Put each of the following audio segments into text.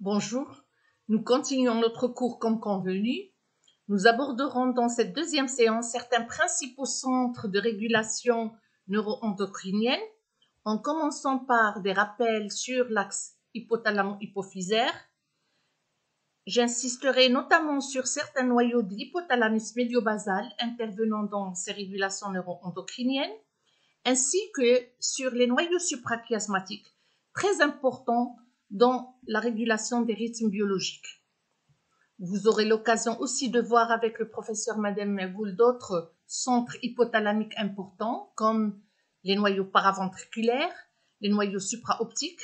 Bonjour, nous continuons notre cours comme convenu. Nous aborderons dans cette deuxième séance certains principaux centres de régulation neuro-endocrinienne, en commençant par des rappels sur l'axe hypothalamo-hypophysaire. J'insisterai notamment sur certains noyaux de l'hypothalamus médio-basal intervenant dans ces régulations neuro-endocriniennes, ainsi que sur les noyaux suprachiasmatiques, très importants dans la régulation des rythmes biologiquiques. Vous aurez l'occasion aussi de voir avec le professeur Madame Mergoul d'autres centres hypothalamiques importants, comme les noyaux paraventriculaires, les noyaux supraoptiques,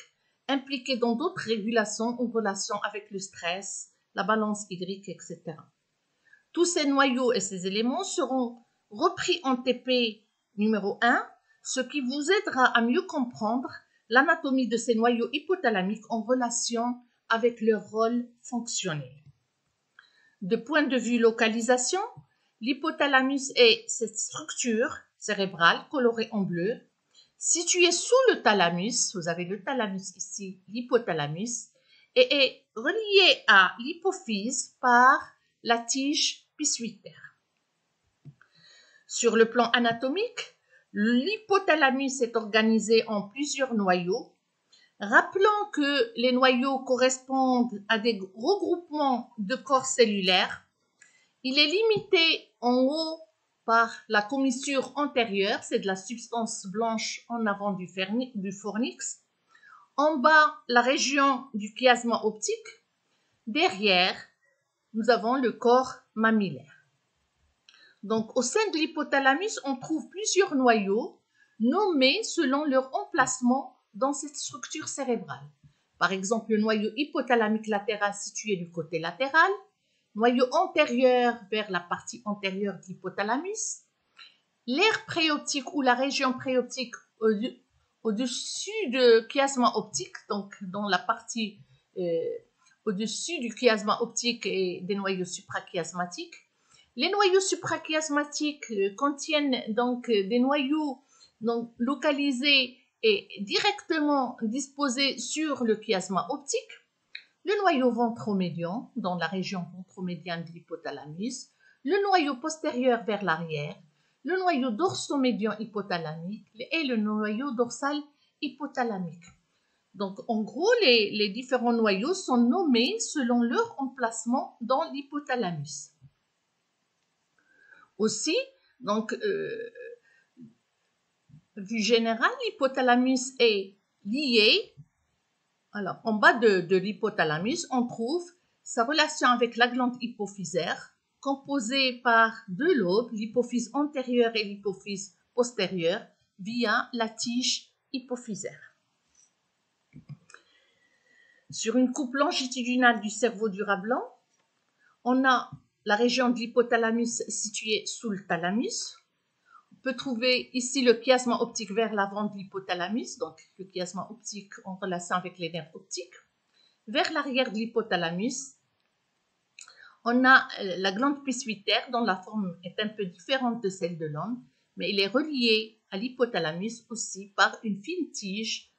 impliqués dans d'autres régulations en relation avec le stress, la balance hydrique, etc. Tous ces noyaux et ces éléments seront repris en TP numéro 1, ce qui vous aidera à mieux comprendre l'anatomie de ces noyaux hypothalamiques en relation avec leur rôle fonctionnel. De point de vue localisation, l'hypothalamus est cette structure cérébrale colorée en bleu, située sous le thalamus, vous avez le thalamus ici, l'hypothalamus, et est reliée à l'hypophyse par la tige pituitaire. Sur le plan anatomique, l'hypothalamus est organisé en plusieurs noyaux. Rappelons que les noyaux correspondent à des regroupements de corps cellulaires. Il est limité en haut par la commissure antérieure, c'est de la substance blanche en avant du fornix. En bas, la région du chiasma optique. Derrière, nous avons le corps mammillaire. Donc, au sein de l'hypothalamus, on trouve plusieurs noyaux nommés selon leur emplacement dans cette structure cérébrale. Par exemple, le noyau hypothalamique latéral situé du côté latéral, noyau antérieur vers la partie antérieure de l'hypothalamus, l'aire préoptique ou la région préoptique au-dessus du chiasma optique, donc dans la partie au-dessus du chiasma optique et des noyaux suprachiasmatiques. Les noyaux suprachiasmatiques contiennent donc des noyaux localisés et directement disposés sur le chiasma optique. Le noyau ventromédian, dans la région ventromédiane de l'hypothalamus, le noyau postérieur vers l'arrière, le noyau dorsomédian hypothalamique et le noyau dorsal hypothalamique. Donc, en gros, les différents noyaux sont nommés selon leur emplacement dans l'hypothalamus. Aussi, donc, vue générale, l'hypothalamus est lié. Alors, en bas de l'hypothalamus, on trouve sa relation avec la glande hypophysaire, composée par deux lobes, l'hypophyse antérieure et l'hypophyse postérieure, via la tige hypophysaire. Sur une coupe longitudinale du cerveau du rat blanc, on a la région de l'hypothalamus située sous le thalamus. On peut trouver ici le chiasma optique vers l'avant de l'hypothalamus, donc le chiasma optique en relation avec les nerfs optiques. Vers l'arrière de l'hypothalamus, on a la glande pituitaire dont la forme est un peu différente de celle de l'homme, mais il est relié à l'hypothalamus aussi par une fine tige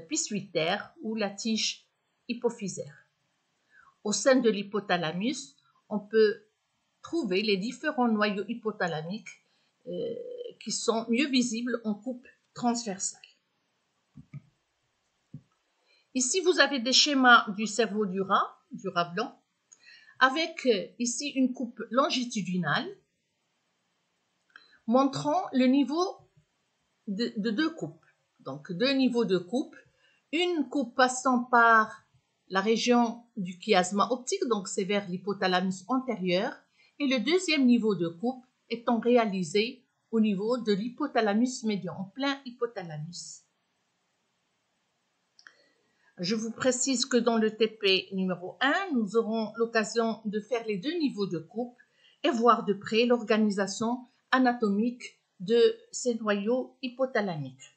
pituitaire ou la tige hypophysaire. Au sein de l'hypothalamus, on peut trouver les différents noyaux hypothalamiques qui sont mieux visibles en coupe transversale. Ici, vous avez des schémas du cerveau du rat blanc, avec ici une coupe longitudinale montrant le niveau de deux coupes. Donc, deux niveaux de coupe. Une coupe passant par la région du chiasma optique, donc c'est vers l'hypothalamus antérieur, et le deuxième niveau de coupe étant réalisé au niveau de l'hypothalamus médian, en plein hypothalamus. Je vous précise que dans le TP numéro 1, nous aurons l'occasion de faire les deux niveaux de coupe et voir de près l'organisation anatomique de ces noyaux hypothalamiques.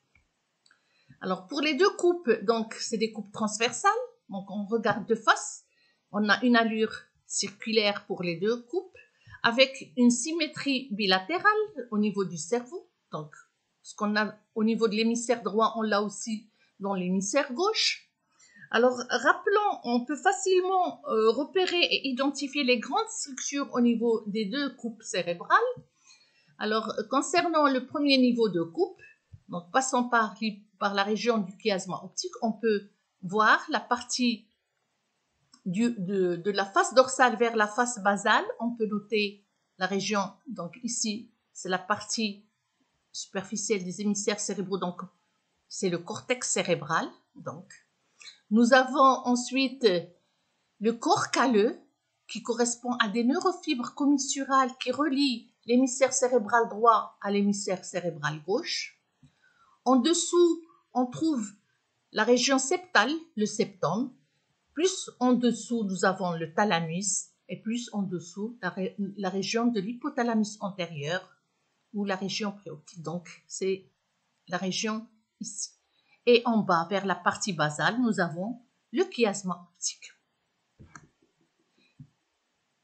Alors, pour les deux coupes, donc, c'est des coupes transversales. Donc, on regarde de face. On a une allure circulaire pour les deux coupes, avec une symétrie bilatérale au niveau du cerveau. Donc, ce qu'on a au niveau de l'hémisphère droit, on l'a aussi dans l'hémisphère gauche. Alors, rappelons, on peut facilement repérer et identifier les grandes structures au niveau des deux coupes cérébrales. Alors, concernant le premier niveau de coupe, donc passant par la région du chiasma optique, on peut voir la partie de la face dorsale vers la face basale. On peut noter la région, donc ici, c'est la partie superficielle des hémisphères cérébraux, donc c'est le cortex cérébral. Donc, nous avons ensuite le corps calleux qui correspond à des neurofibres commissurales qui relient l'hémisphère cérébral droit à l'hémisphère cérébral gauche. En dessous, on trouve la région septale, le septum. Plus en dessous, nous avons le thalamus et plus en dessous, la région de l'hypothalamus antérieur ou la région préoptique. Donc, c'est la région ici. Et en bas, vers la partie basale, nous avons le chiasma optique.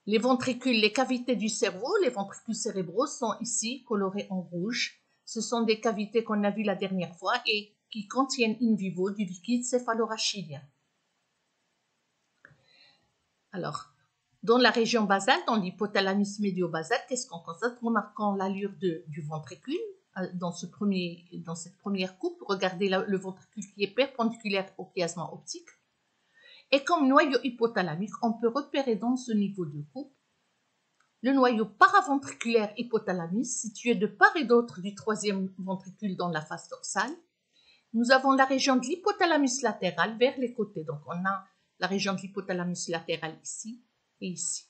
Les ventricules, les cavités du cerveau, les ventricules cérébraux sont ici colorés en rouge. Ce sont des cavités qu'on a vues la dernière fois et qui contiennent in vivo du liquide céphalorachidien. Alors, dans la région basale, dans l'hypothalamus médio-basal, qu'est-ce qu'on constate? Remarquons l'allure du ventricule dans cette première coupe. Regardez le ventricule qui est perpendiculaire au chiasma optique. Et comme noyau hypothalamique, on peut repérer dans ce niveau de coupe le noyau paraventriculaire hypothalamus situé de part et d'autre du troisième ventricule dans la face dorsale. Nous avons la région de l'hypothalamus latéral vers les côtés. Donc, on a la région de l'hypothalamus latéral ici et ici.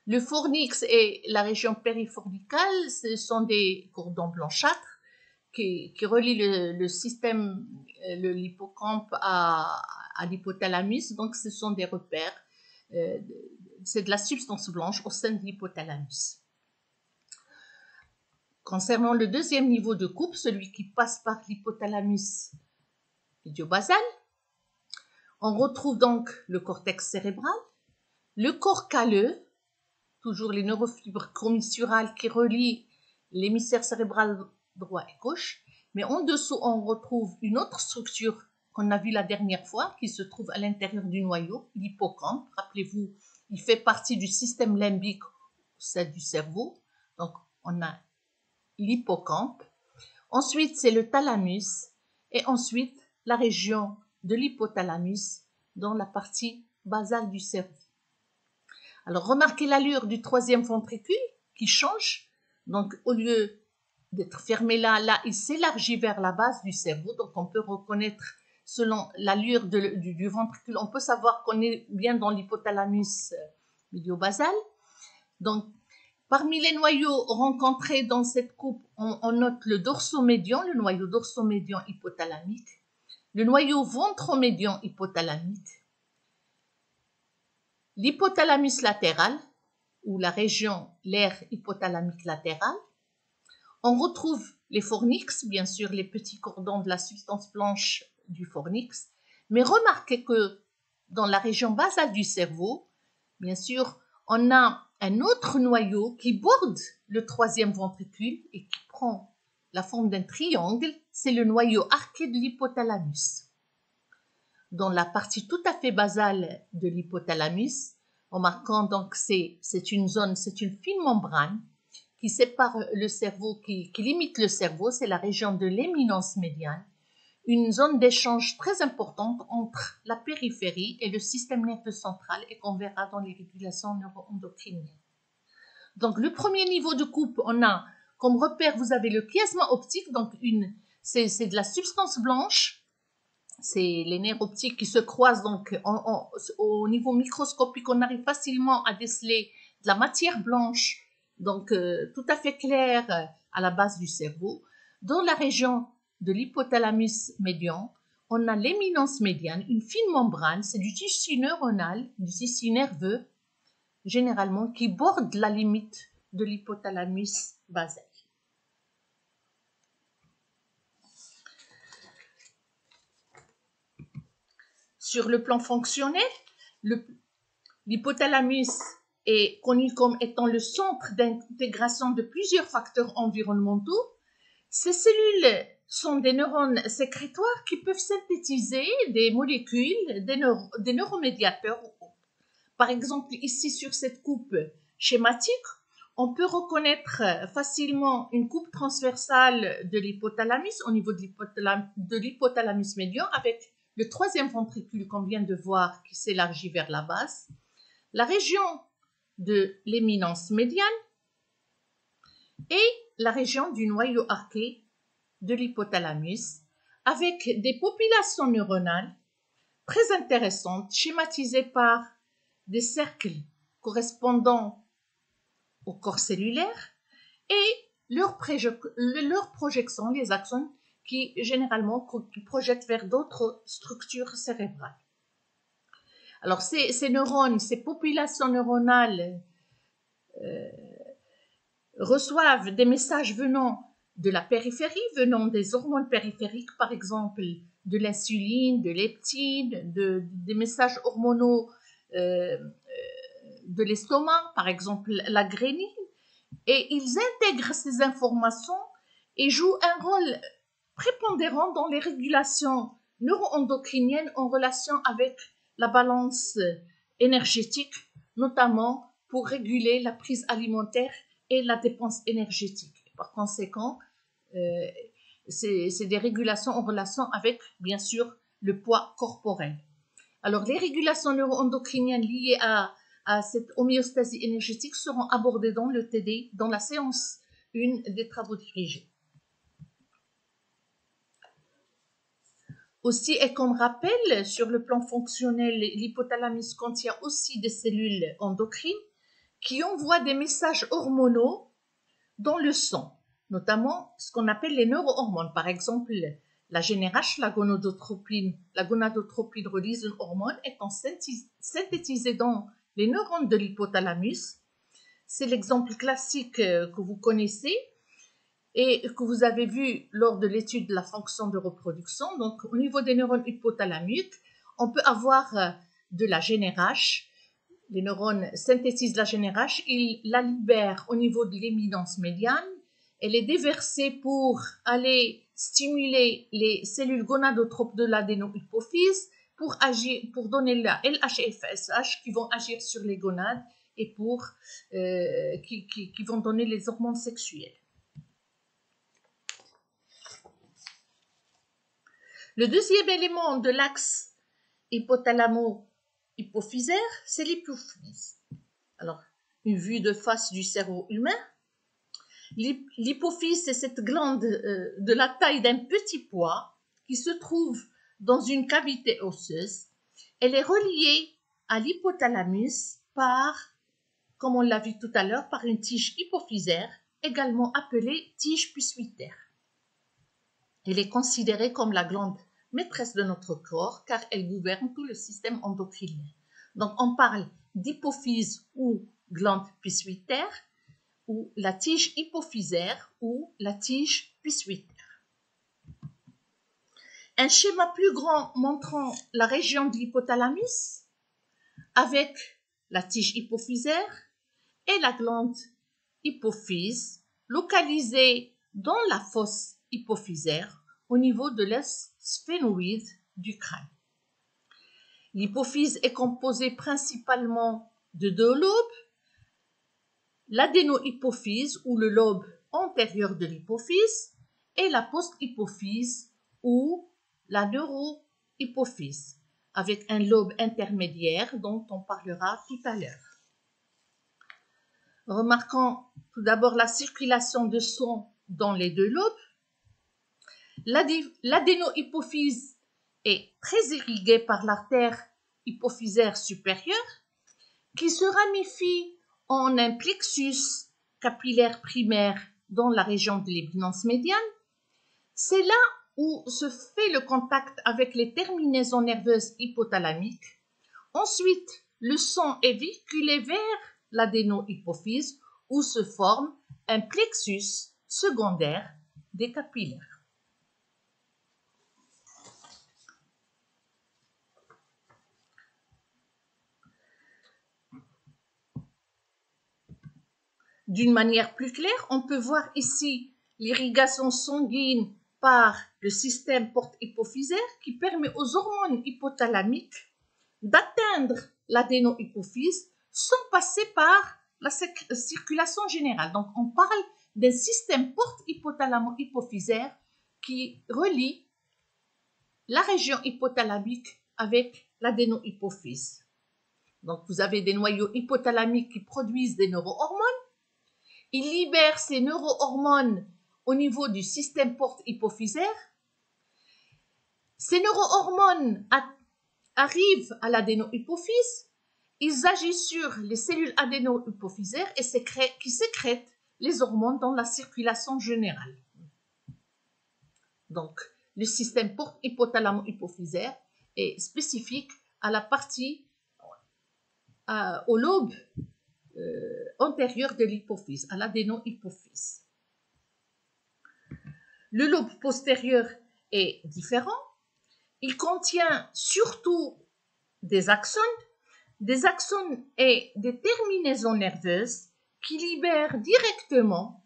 Le fornix et la région périfornicale, ce sont des cordons blanchâtres qui relient le système, l'hippocampe à l'hypothalamus. Donc, ce sont des repères. C'est de la substance blanche au sein de l'hypothalamus. Concernant le deuxième niveau de coupe, celui qui passe par l'hypothalamus médio-basal, on retrouve donc le cortex cérébral, le corps calleux, toujours les neurofibres commissurales qui relient l'hémisphère cérébral droit et gauche, mais en dessous, on retrouve une autre structure qu'on a vue la dernière fois, qui se trouve à l'intérieur du noyau, l'hippocampe. Rappelez-vous, il fait partie du système limbique, celle du cerveau. Donc, on a l'hippocampe. Ensuite, c'est le thalamus. Et ensuite, la région de l'hypothalamus dans la partie basale du cerveau. Alors, remarquez l'allure du troisième ventricule qui change. Donc, au lieu d'être fermé là, il s'élargit vers la base du cerveau. Donc, on peut reconnaître, selon l'allure du ventricule, on peut savoir qu'on est bien dans l'hypothalamus médio-basal. Donc, parmi les noyaux rencontrés dans cette coupe, on note le dorsomédian, le noyau dorsomédian hypothalamique, le noyau ventromédian hypothalamique, l'hypothalamus latéral, ou la région l'aire hypothalamique latérale. On retrouve les fornix, bien sûr, les petits cordons de la substance blanche du fornix. Mais remarquez que dans la région basale du cerveau, bien sûr, on a un autre noyau qui borde le troisième ventricule et qui prend la forme d'un triangle. C'est le noyau arqué de l'hypothalamus. Dans la partie tout à fait basale de l'hypothalamus, remarquons donc c'est une zone, c'est une fine membrane qui sépare le cerveau, qui limite le cerveau, c'est la région de l'éminence médiane, une zone d'échange très importante entre la périphérie et le système nerveux central et qu'on verra dans les régulations neuroendocriniennes. Donc, le premier niveau de coupe, on a comme repère, vous avez le chiasma optique, donc c'est de la substance blanche, c'est les nerfs optiques qui se croisent, donc au niveau microscopique, on arrive facilement à déceler de la matière blanche, donc tout à fait claire à la base du cerveau. Dans la région de l'hypothalamus médian, on a l'éminence médiane, une fine membrane, c'est du tissu neuronal, du tissu nerveux, généralement, qui borde la limite de l'hypothalamus basal. Sur le plan fonctionnel, l'hypothalamus est connu comme étant le centre d'intégration de plusieurs facteurs environnementaux. Ces cellules sont des neurones sécrétoires qui peuvent synthétiser des molécules, des neuromédiateurs. Par exemple, ici sur cette coupe schématique, on peut reconnaître facilement une coupe transversale de l'hypothalamus au niveau de l'hypothalamus médian avec le troisième ventricule qu'on vient de voir qui s'élargit vers la base, la région de l'éminence médiane et la région du noyau arqué de l'hypothalamus avec des populations neuronales très intéressantes schématisées par des cercles correspondant au corps cellulaire et leur projection, les axones, qui généralement projettent vers d'autres structures cérébrales. Alors ces neurones, ces populations neuronales reçoivent des messages venant de la périphérie, venant des hormones périphériques, par exemple de l'insuline, de leptine, des messages hormonaux de l'estomac, par exemple la grénine, et ils intègrent ces informations et jouent un rôle prépondérant dans les régulations neuroendocriniennes en relation avec la balance énergétique, notamment pour réguler la prise alimentaire et la dépense énergétique. Par conséquent, c'est des régulations en relation avec, bien sûr, le poids corporel. Alors, les régulations neuroendocriniennes liées à cette homéostasie énergétique seront abordées dans le TD, dans la séance 1 des travaux dirigés. Aussi, et comme rappel, sur le plan fonctionnel, l'hypothalamus contient aussi des cellules endocrines qui envoient des messages hormonaux dans le sang, notamment ce qu'on appelle les neurohormones. Par exemple, la GnRH, la gonadotropine release une hormone étant synthétisée dans les neurones de l'hypothalamus. C'est l'exemple classique que vous connaissez et que vous avez vu lors de l'étude de la fonction de reproduction. Donc, au niveau des neurones hypothalamiques, on peut avoir de la GnRH. Les neurones synthétisent la GnRH, ils la libèrent au niveau de l'éminence médiane. Elle est déversée pour aller stimuler les cellules gonadotropes de l'adénohypophyse pour donner la LH-FSH qui vont agir sur les gonades et qui vont donner les hormones sexuelles. Le deuxième élément de l'axe hypothalamo-hypophysaire, c'est l'hypophyse. Alors, une vue de face du cerveau humain. L'hypophyse, c'est cette glande de la taille d'un petit pois qui se trouve dans une cavité osseuse. Elle est reliée à l'hypothalamus par, comme on l'a vu tout à l'heure, par une tige hypophysaire, également appelée tige pituitaire. Elle est considérée comme la glande maîtresse de notre corps car elle gouverne tout le système endocrinien. Donc on parle d'hypophyse ou glande pituitaire ou la tige hypophysaire ou la tige pituitaire. Un schéma plus grand montrant la région de l'hypothalamus avec la tige hypophysaire et la glande hypophyse localisée dans la fosse hypophysaire au niveau de l'axe sphénoïde du crâne. L'hypophyse est composée principalement de deux lobes, l'adénohypophyse ou le lobe antérieur de l'hypophyse et la post-hypophyse ou la neurohypophyse, avec un lobe intermédiaire dont on parlera tout à l'heure. Remarquons tout d'abord la circulation de sang dans les deux lobes. L'adénohypophyse est très irriguée par l'artère hypophysaire supérieure qui se ramifie en un plexus capillaire primaire dans la région de l'éminence médiane. C'est là où se fait le contact avec les terminaisons nerveuses hypothalamiques. Ensuite, le sang est véhiculé vers l'adénohypophyse où se forme un plexus secondaire des capillaires. D'une manière plus claire, on peut voir ici l'irrigation sanguine par le système porte-hypophysaire qui permet aux hormones hypothalamiques d'atteindre l'adéno-hypophyse sans passer par la circulation générale. Donc, on parle d'un système porte-hypothalamo-hypophysaire qui relie la région hypothalamique avec l'adéno-hypophyse. Donc, vous avez des noyaux hypothalamiques qui produisent des neurohormones. Ils libèrent ces neurohormones au niveau du système porte-hypophysaire. Ces neurohormones arrivent à l'adéno-hypophyse. Ils agissent sur les cellules adéno-hypophysaires et qui sécrètent les hormones dans la circulation générale. Donc, le système porte-hypothalamo-hypophysaire est spécifique à la partie, au lobe antérieur de l'hypophyse, à l'adéno-hypophyse. Le lobe postérieur est différent. Il contient surtout des axones et des terminaisons nerveuses qui libèrent directement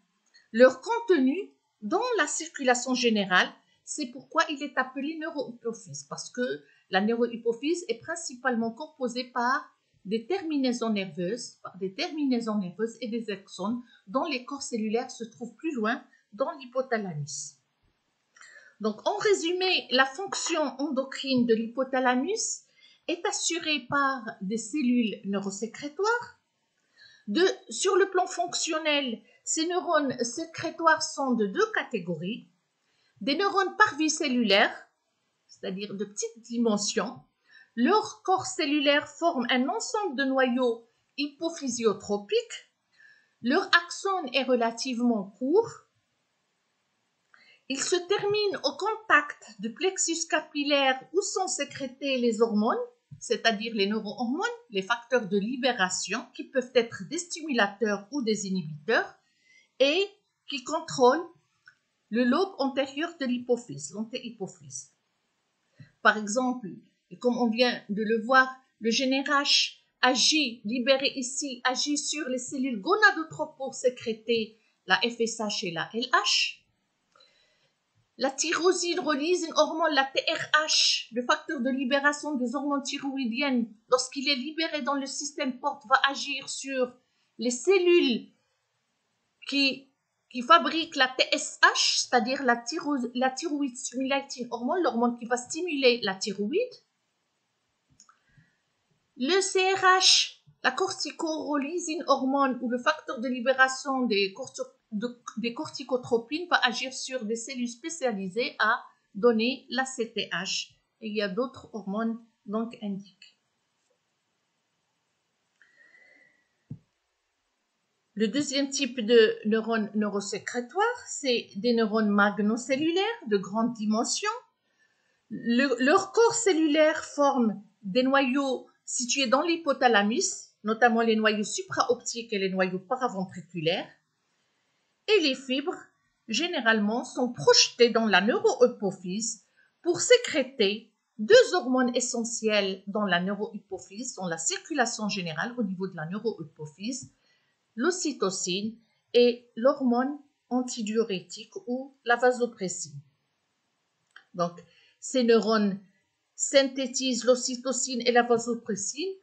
leur contenu dans la circulation générale. C'est pourquoi il est appelé neurohypophyse, parce que la neurohypophyse est principalement composée par des terminaisons nerveuses et des axones dont les corps cellulaires se trouvent plus loin dans l'hypothalamus. Donc, en résumé, la fonction endocrine de l'hypothalamus est assurée par des cellules neurosécrétoires. Sur le plan fonctionnel, ces neurones sécrétoires sont de deux catégories. Des neurones parvicellulaires, c'est-à-dire de petites dimensions. Leur corps cellulaire forme un ensemble de noyaux hypophysiotropiques. Leur axone est relativement court. Il se termine au contact du plexus capillaire où sont sécrétées les hormones, c'est-à-dire les neurohormones, les facteurs de libération qui peuvent être des stimulateurs ou des inhibiteurs et qui contrôlent le lobe antérieur de l'hypophyse, l'antéhypophyse. Par exemple, et comme on vient de le voir, le GnRH agit, libéré ici, agit sur les cellules gonadotropes pour sécréter la FSH et la LH. La tyrosine release une hormone, la TRH, le facteur de libération des hormones thyroïdiennes, lorsqu'il est libéré dans le système porte, va agir sur les cellules qui fabriquent la TSH, c'est-à-dire la thyroïde stimulating hormone, l'hormone qui va stimuler la thyroïde. Le CRH, la corticorolysine hormone ou le facteur de libération des corticotropines va agir sur des cellules spécialisées à donner la CTH. Et il y a d'autres hormones donc indiquées. Le deuxième type de neurones neurosécrétoires, c'est des neurones magnocellulaires de grande dimension. Leur corps cellulaire forme des noyaux situés dans l'hypothalamus, notamment les noyaux supraoptiques et les noyaux paraventriculaires. Et les fibres, généralement, sont projetées dans la neurohypophyse pour sécréter deux hormones essentielles dans la neurohypophyse, dans la circulation générale au niveau de la neurohypophyse, l'ocytocine et l'hormone antidiurétique ou la vasopressine. Donc, ces neurones synthétisent l'ocytocine et la vasopressine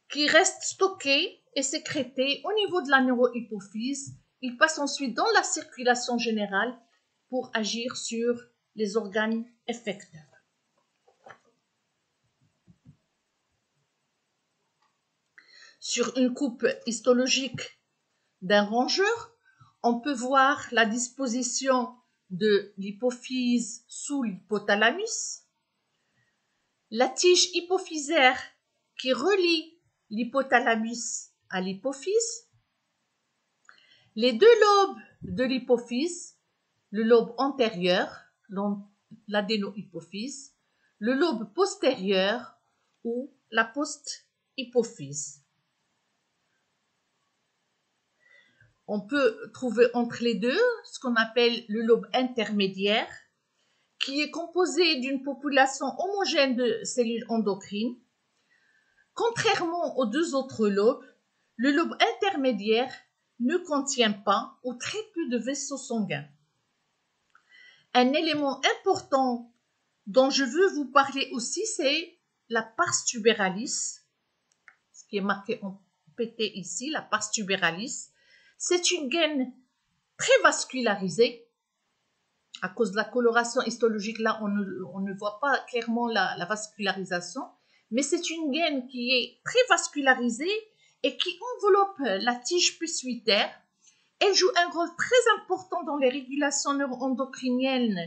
qui restent stockés et sécrétés au niveau de la neurohypophyse. Ils passent ensuite dans la circulation générale pour agir sur les organes effecteurs. Sur une coupe histologique d'un rongeur, on peut voir la disposition de l'hypophyse sous l'hypothalamus, la tige hypophysaire qui relie l'hypothalamus à l'hypophyse, les deux lobes de l'hypophyse, le lobe antérieur, l'adénohypophyse, le lobe postérieur ou la post-hypophyse. On peut trouver entre les deux ce qu'on appelle le lobe intermédiaire, qui est composé d'une population homogène de cellules endocrines. Contrairement aux deux autres lobes, le lobe intermédiaire ne contient pas ou très peu de vaisseaux sanguins. Un élément important dont je veux vous parler aussi, c'est la pars tubéralis, ce qui est marqué en PT ici, la pars tubéralis. C'est une gaine très vascularisée. À cause de la coloration histologique, là, on ne voit pas clairement la vascularisation, mais c'est une gaine qui est très vascularisée et qui enveloppe la tige pituitaire. Elle joue un rôle très important dans les régulations neuroendocriniennes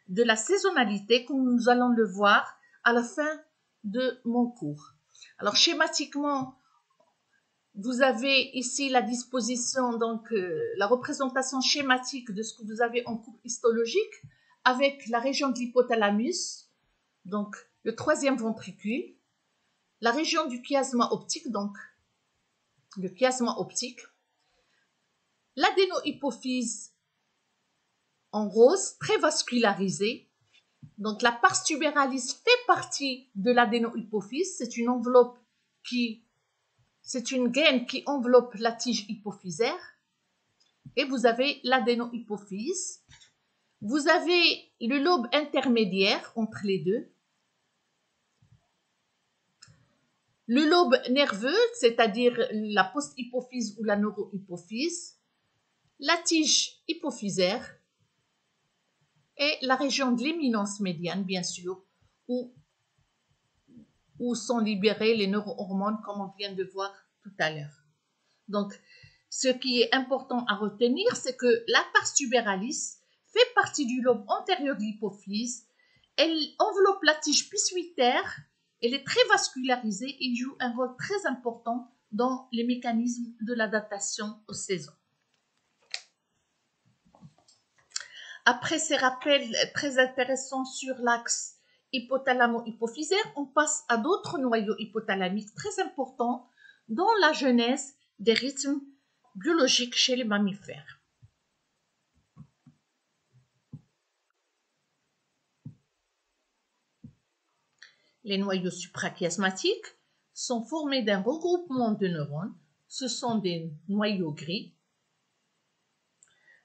de la saisonnalité, comme nous allons le voir à la fin de mon cours. Alors, schématiquement, vous avez ici la disposition, donc la représentation schématique de ce que vous avez en coupe histologique avec la région de l'hypothalamus, donc le troisième ventricule, la région du chiasma optique, donc le chiasma optique, l'adénohypophyse en rose, très vascularisée. Donc la pars tubéralis fait partie de l'adénohypophyse, c'est une enveloppe c'est une gaine qui enveloppe la tige hypophysaire. Et vous avez l'adénohypophyse. Vous avez le lobe intermédiaire entre les deux. Le lobe nerveux, c'est-à-dire la post-hypophyse ou la neurohypophyse. La tige hypophysaire. Et la région de l'éminence médiane, bien sûr, où sont libérées les neurohormones, comme on vient de voir tout à l'heure. Donc, ce qui est important à retenir, c'est que la pars tubéralis fait partie du lobe antérieur de l'hypophyse. Elle enveloppe la tige pituitaire. Elle est très vascularisée et joue un rôle très important dans les mécanismes de l'adaptation aux saisons. Après ces rappels très intéressants sur l'axe hypothalamo-hypophysaire, on passe à d'autres noyaux hypothalamiques très importants dans la genèse des rythmes biologiques chez les mammifères. Les noyaux suprachiasmatiques sont formés d'un regroupement de neurones. Ce sont des noyaux gris.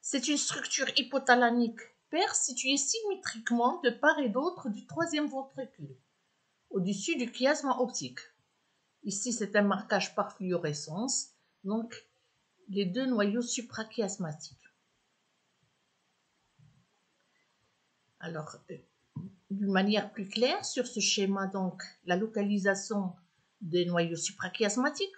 C'est une structure hypothalamique paire située symétriquement de part et d'autre du troisième ventricule, au-dessus du chiasma optique. Ici, c'est un marquage par fluorescence, donc les deux noyaux suprachiasmatiques. Alors, d'une manière plus claire, sur ce schéma, donc, la localisation des noyaux suprachiasmatiques,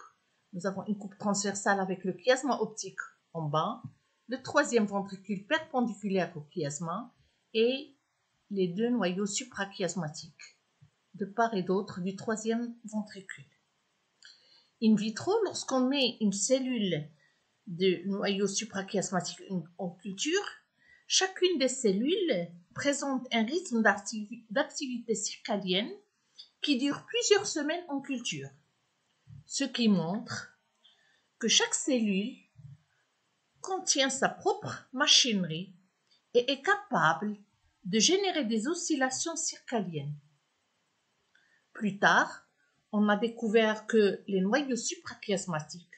nous avons une coupe transversale avec le chiasma optique en bas, le troisième ventricule perpendiculaire au chiasma et les deux noyaux suprachiasmatiques de part et d'autre du troisième ventricule. In vitro, lorsqu'on met une cellule de noyau suprachiasmatique en culture, chacune des cellules présente un rythme d'activité circadienne qui dure plusieurs semaines en culture, ce qui montre que chaque cellule contient sa propre machinerie et est capable de générer des oscillations circadiennes. Plus tard, on a découvert que les noyaux suprachiasmatiques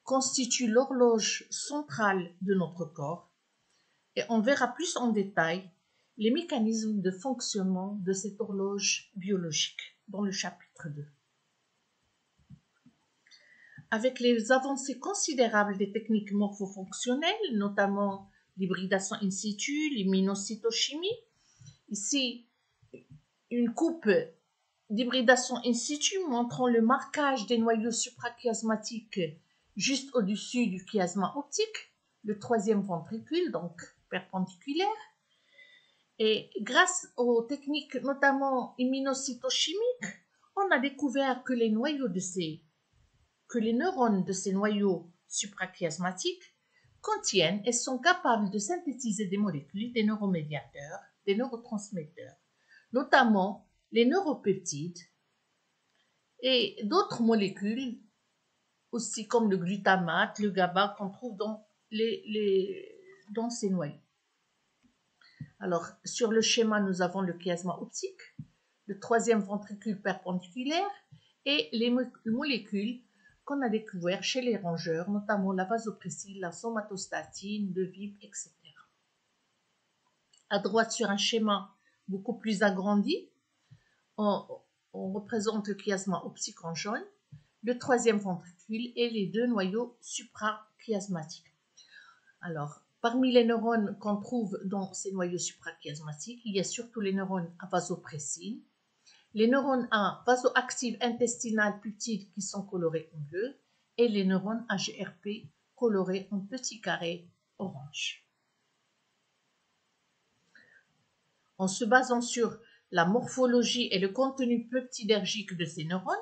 constituent l'horloge centrale de notre corps et on verra plus en détail les mécanismes de fonctionnement de cette horloge biologique dans le chapitre 2. Avec les avancées considérables des techniques morphofonctionnelles, notamment l'hybridation in situ, l'immunocytochimie, ici une coupe d'hybridation in situ montrant le marquage des noyaux suprachiasmatiques juste au-dessus du chiasma optique, le troisième ventricule, donc perpendiculaire. Et grâce aux techniques notamment immunocytochimiques, on a découvert que les neurones de ces noyaux suprachiasmatiques contiennent et sont capables de synthétiser des molécules, des neuromédiateurs, des neurotransmetteurs, notamment les neuropeptides et d'autres molécules aussi comme le glutamate, le GABA qu'on trouve dans ces noyaux. Alors, sur le schéma, nous avons le chiasma optique, le troisième ventricule perpendiculaire et les molécules qu'on a découvertes chez les rongeurs, notamment la vasopressine, la somatostatine, le VIP, etc. À droite, sur un schéma beaucoup plus agrandi, on représente le chiasma optique en jaune, le troisième ventricule et les deux noyaux suprachiasmatiques. Alors, parmi les neurones qu'on trouve dans ces noyaux suprachiasmatiques, il y a surtout les neurones à vasopressine, les neurones à vasoactive intestinale peptide qui sont colorés en bleu et les neurones à GRP colorés en petits carrés orange. En se basant sur la morphologie et le contenu peptidergique de ces neurones,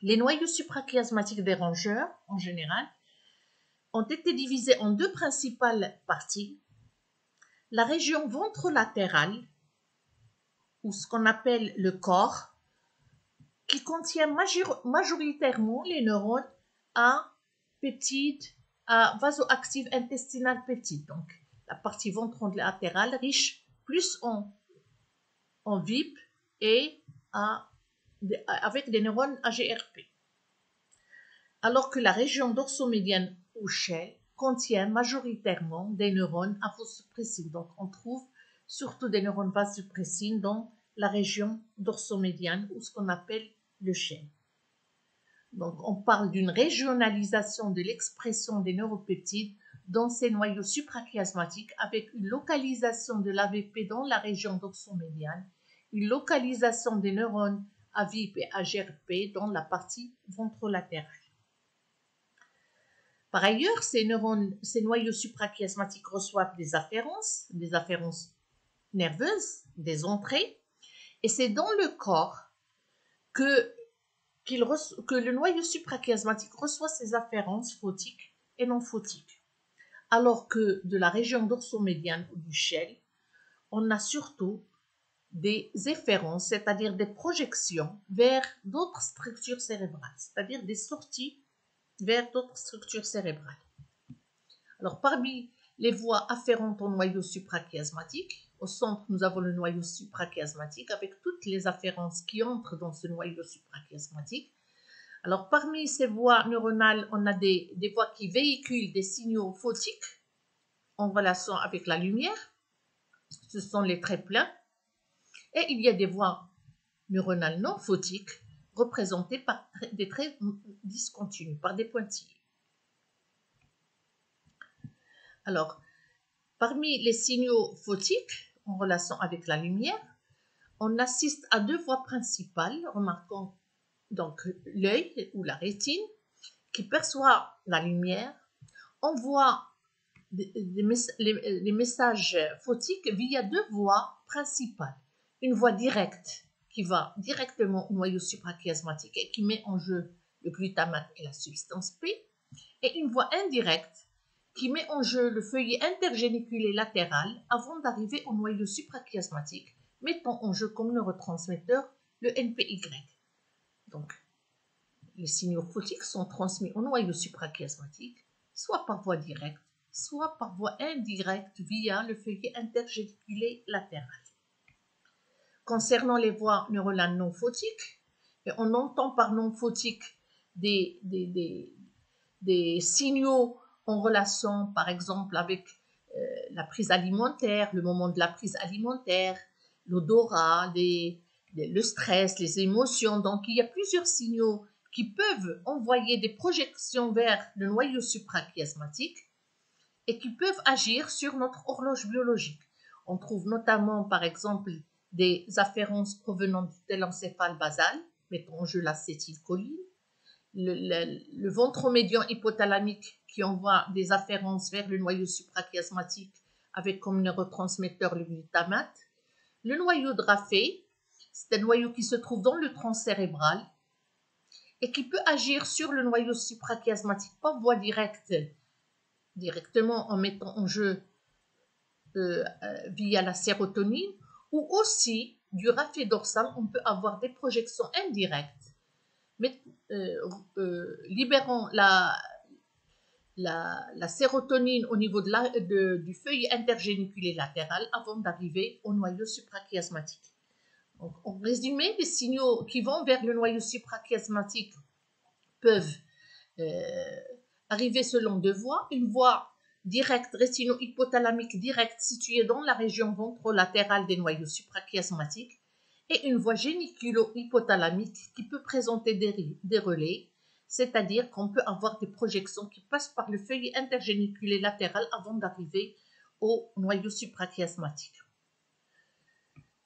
les noyaux suprachiasmatiques des rongeurs, en général, ont été divisés en deux principales parties. La région ventrolatérale, ou ce qu'on appelle le corps, qui contient majoritairement les neurones à peptides, à vasoactive intestinale peptide. Donc, la partie ventrolatérale riche plus en VIP et avec des neurones AGRP. Alors que la région dorsomédiane ou shell contient majoritairement des neurones à vasopressine. Donc, on trouve surtout des neurones vasopressines dans la région dorsomédiane ou ce qu'on appelle le shell. Donc, on parle d'une régionalisation de l'expression des neuropeptides dans ces noyaux suprachiasmatiques avec une localisation de l'AVP dans la région dorsomédiane, une localisation des neurones à VIP et à GRP dans la partie ventrolatérale. Par ailleurs, ces noyaux suprachiasmatiques reçoivent des afférences nerveuses, des entrées, et c'est dans le corps que le noyau suprachiasmatique reçoit ces afférences photiques et non photiques. Alors que de la région dorsomédiane ou du shell, on a surtout des efférences, c'est-à-dire des projections vers d'autres structures cérébrales, c'est-à-dire des sorties vers d'autres structures cérébrales. Alors, parmi les voies afférentes au noyau suprachiasmatique, au centre, nous avons le noyau suprachiasmatique avec toutes les afférences qui entrent dans ce noyau suprachiasmatique. Alors, parmi ces voies neuronales, on a des voies qui véhiculent des signaux photiques en relation avec la lumière. Ce sont les traits pleins. Et il y a des voies neuronales non photiques représentées par des traits discontinus, par des pointillés. Alors, parmi les signaux photiques en relation avec la lumière, on assiste à deux voies principales, remarquons donc l'œil ou la rétine qui perçoit la lumière, envoie les messages photiques via deux voies principales. Une voie directe qui va directement au noyau suprachiasmatique et qui met en jeu le glutamate et la substance P, et une voie indirecte qui met en jeu le feuillet intergéniculé latéral avant d'arriver au noyau suprachiasmatique, mettant en jeu comme neurotransmetteur le NPY. Donc, les signaux photiques sont transmis au noyau suprachiasmatique, soit par voie directe, soit par voie indirecte via le feuillet intergéniculé latéral. Concernant les voies neuronales non photiques, et on entend par non photique des signaux en relation, par exemple, avec la prise alimentaire, le moment de la prise alimentaire, l'odorat, le stress, les émotions. Donc, il y a plusieurs signaux qui peuvent envoyer des projections vers le noyau suprachiasmatique et qui peuvent agir sur notre horloge biologique. On trouve notamment, par exemple, des afférences provenant du télencéphale basal, mettant en jeu l'acétylcholine, le ventromédian hypothalamique qui envoie des afférences vers le noyau suprachiasmatique avec comme neurotransmetteur le glutamate, le noyau de Raffet, c'est un noyau qui se trouve dans le tronc cérébral et qui peut agir sur le noyau suprachiasmatique par voie directement en mettant en jeu via la sérotonine, ou aussi du Raffet dorsal, on peut avoir des projections indirectes, mais libérant la sérotonine au niveau du feuillet intergéniculé latéral avant d'arriver au noyau suprachiasmatique. Donc, en résumé, les signaux qui vont vers le noyau suprachiasmatique peuvent arriver selon deux voies. Une voie direct rétino-hypothalamique direct située dans la région ventrolatérale des noyaux suprachiasmatiques et une voie géniculo-hypothalamique qui peut présenter des relais, c'est-à-dire qu'on peut avoir des projections qui passent par le feuillet intergéniculé latéral avant d'arriver au noyau suprachiasmatique.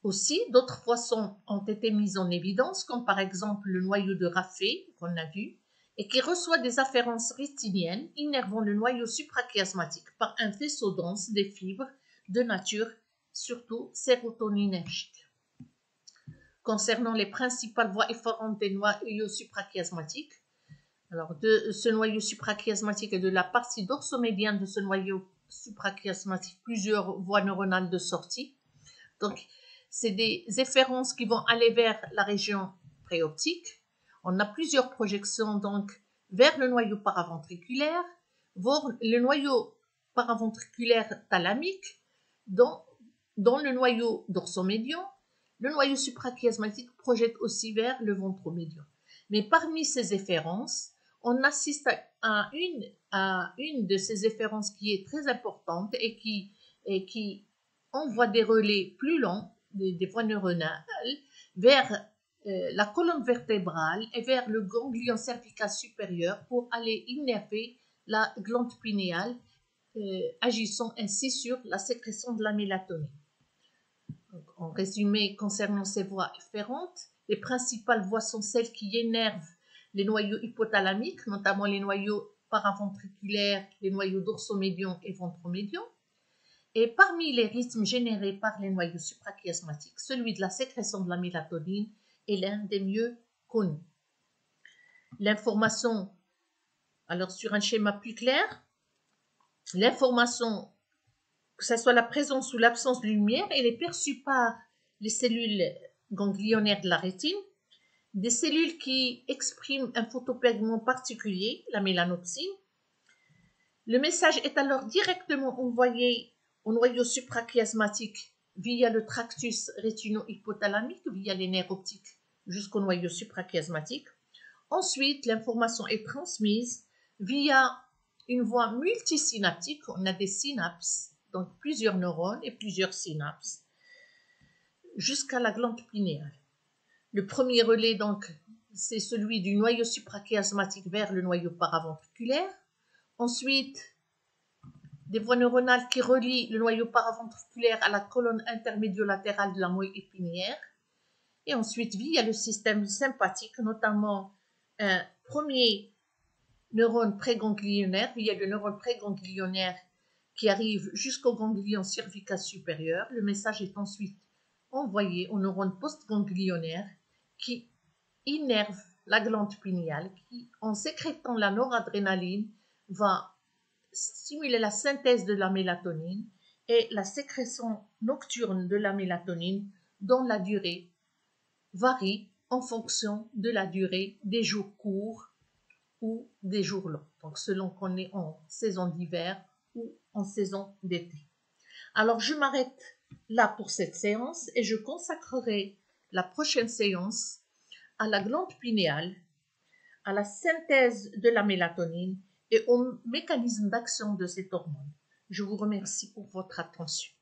Aussi, d'autres poissons ont été mis en évidence, comme par exemple le noyau de Raffet, qu'on a vu, et qui reçoit des afférences rétiniennes innervant le noyau suprachiasmatique par un faisceau dense des fibres de nature, surtout sérotoninergique. Concernant les principales voies efferentes des noyaux suprachiasmatiques, alors de ce noyau suprachiasmatique et de la partie dorsomédiane de ce noyau suprachiasmatique, plusieurs voies neuronales de sortie. Donc, c'est des efférences qui vont aller vers la région préoptique. On a plusieurs projections donc vers le noyau paraventriculaire, vers le noyau paraventriculaire thalamique, dans le noyau dorsomédian. Le noyau suprachiasmatique projette aussi vers le ventromédian. Mais parmi ces efférences, on assiste à une de ces efférences qui est très importante et qui envoie des relais plus longs, des voies neuronales, vers la colonne vertébrale et vers le ganglion cervical supérieur pour aller innerver la glande pinéale, agissant ainsi sur la sécrétion de la mélatonine. Donc, en résumé, concernant ces voies efférentes, les principales voies sont celles qui énervent les noyaux hypothalamiques, notamment les noyaux paraventriculaires, les noyaux dorsomédians et ventromédians. Et parmi les rythmes générés par les noyaux suprachiasmatiques, celui de la sécrétion de la mélatonine est l'un des mieux connus. L'information, alors sur un schéma plus clair, l'information, que ce soit la présence ou l'absence de lumière, elle est perçue par les cellules ganglionnaires de la rétine, des cellules qui expriment un photopigment particulier, la mélanopsine. Le message est alors directement envoyé au noyau suprachiasmatique via le tractus rétino-hypothalamique, via les nerfs optiques jusqu'au noyau suprachiasmatique. Ensuite, l'information est transmise via une voie multisynaptique. On a des synapses, donc plusieurs neurones et plusieurs synapses, jusqu'à la glande pinéale. Le premier relais, donc, c'est celui du noyau suprachiasmatique vers le noyau paraventriculaire. Ensuite, des voies neuronales qui relient le noyau paraventriculaire à la colonne intermédio-latérale de la moelle épinière. Et ensuite, via le système sympathique, notamment un premier neurone préganglionnaire, via le neurone préganglionnaire qui arrive jusqu'au ganglion cervical supérieur. Le message est ensuite envoyé au neurone postganglionnaire qui innerve la glande pinéale, qui, en sécrétant la noradrénaline, va stimuler la synthèse de la mélatonine et la sécrétion nocturne de la mélatonine dont la durée varie en fonction de la durée des jours courts ou des jours longs, donc selon qu'on est en saison d'hiver ou en saison d'été. Alors je m'arrête là pour cette séance et je consacrerai la prochaine séance à la glande pinéale, à la synthèse de la mélatonine et au mécanisme d'action de cette hormone. Je vous remercie pour votre attention.